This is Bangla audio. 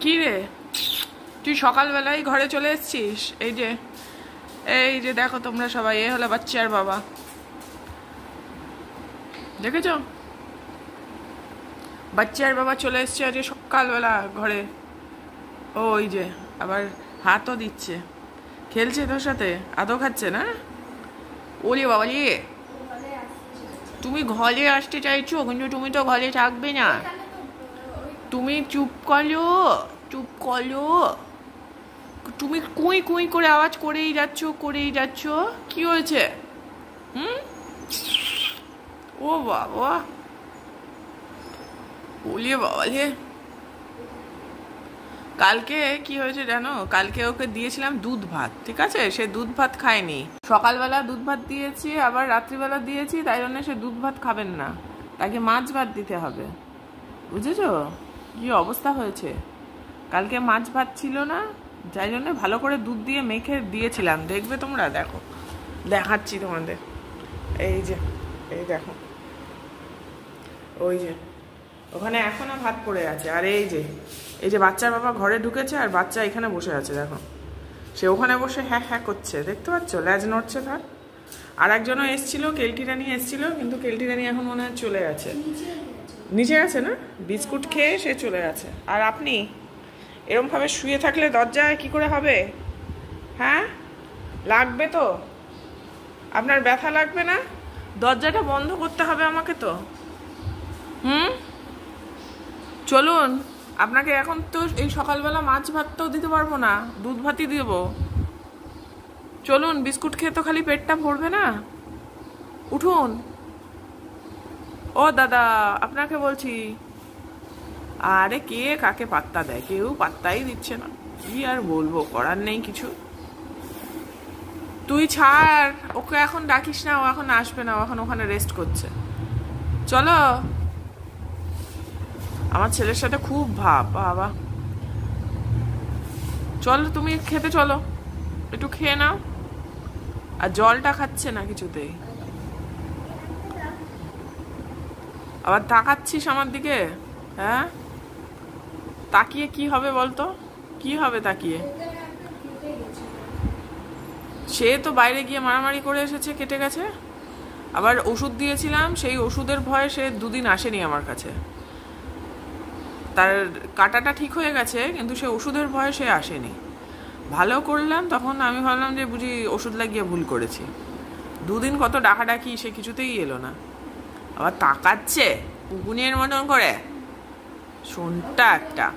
কি রে, তুই সকালবেলায় ঘরে চলে এসেছিস? এই যে দেখো তোমরা সবাই, এ হলো বাচ্চার বাবা, দেখেছো? বাচ্চার বাবা চলে এসছে আজকে সকালবেলা ঘরে। ওই যে আবার হাতও দিচ্ছে, খেলছে তোর সাথে, আদৌ খাচ্ছে না? ওরে বাবা রে, তুমি ঘরে আসতে চাইছো কিন্তু তুমি তো ঘরে থাকবে না। তুমি চুপ করো, চুপ করো। তুমি কুই কুই করে আওয়াজ করেই যাচ্ছ। কি হয়েছে? ও বাবা, বলিয়ে বাবা রে। কালকে কি হয়েছে জানো? কালকে ওকে দিয়েছিলাম দুধ ভাত, ঠিক আছে? সে দুধ ভাত খায়নি। সকালবেলা দুধ ভাত দিয়েছি, আবার রাত্রিবেলা দিয়েছি, তাই জন্য সে দুধ ভাত খাবেন না, তাকে মাছ ভাত দিতে হবে, বুঝেছো? কি অবস্থা হয়েছে। কালকে মাছ ভাত ছিল না, যাই জন্য ভালো করে দুধ দিয়ে মেখে দিয়েছিলাম। দেখবে তোমরা, দেখো দেখাচ্ছি তোমাদের। এই দেখো, ওই যে ওখানে এখনো ভাত পড়ে আছে। আর এই যে বাচ্চার বাবা ঘরে ঢুকেছে, আর বাচ্চা এখানে বসে আছে, দেখো। সে ওখানে বসে হ্যাঁ হ্যাঁ করছে, দেখতে পাচ্ছ? ল্যাজ নড়ছে তার। আর একজনও এসছিল, কেলটি রানী এসছিল, কিন্তু কেলটি রানী এখন মনে হয় চলে গেছে, নিচে গেছে না, বিস্কুট খেয়ে সে চলে গেছে। আর আপনি এরমভাবে শুয়ে থাকলে দরজায় কি করে হবে? হ্যাঁ, লাগবে তো? আপনার ব্যথা লাগবে না? দরজাটা বন্ধ করতে হবে আমাকে তো। চলুন, আপনাকে এখন তো এই সকালবেলা মাছ ভাতটাও দিতে পারবো না, দুধ ভাতই দেব। চলুন, বিস্কুট খেয়ে তো খালি পেটটা ভরবে না। উঠুন। ও দাদা, আপনাকে বলছি। আরে কে কাকে পাত্তা দেয়? কেউ পাত্তাই দিচ্ছে না। কি আর বলবো, করার নেই কিছু। তুই ছাড়, ওকে এখন ডাকিস না, ও এখন আসবে না, ও এখন ওখানে রেস্ট করছে। চলো, আমার ছেলের সাথে খুব ভাব বাবা। চলো, তুমি খেতে চলো, একটু খেয়ে নাও। আর জলটা খাচ্ছে না কিছুতেই। আবার তাকাচ্ছিস আমার দিকে? হ্যাঁ, তাকিয়ে কি হবে বলতো? কি হবে তাকিয়ে? সে তো বাইরে গিয়ে মারামারি করে এসেছে, কেটে গেছে। আবার ওষুধ দিয়েছিলাম, সেই ওষুধের ভয়ে সে দুদিন আসেনি আমার কাছে। তার কাটাটা ঠিক হয়ে গেছে, কিন্তু সে ওষুধের ভয়ে সে আসেনি। ভালো করলাম, তখন আমি ভাবলাম যে বুঝি ওষুধ লাগিয়ে ভুল করেছি। দুদিন কত ডাকাডাকি, সে কিছুতেই এলো না। আবার তাকাচ্ছে উকুনের মতন করে, শোনটা একটা।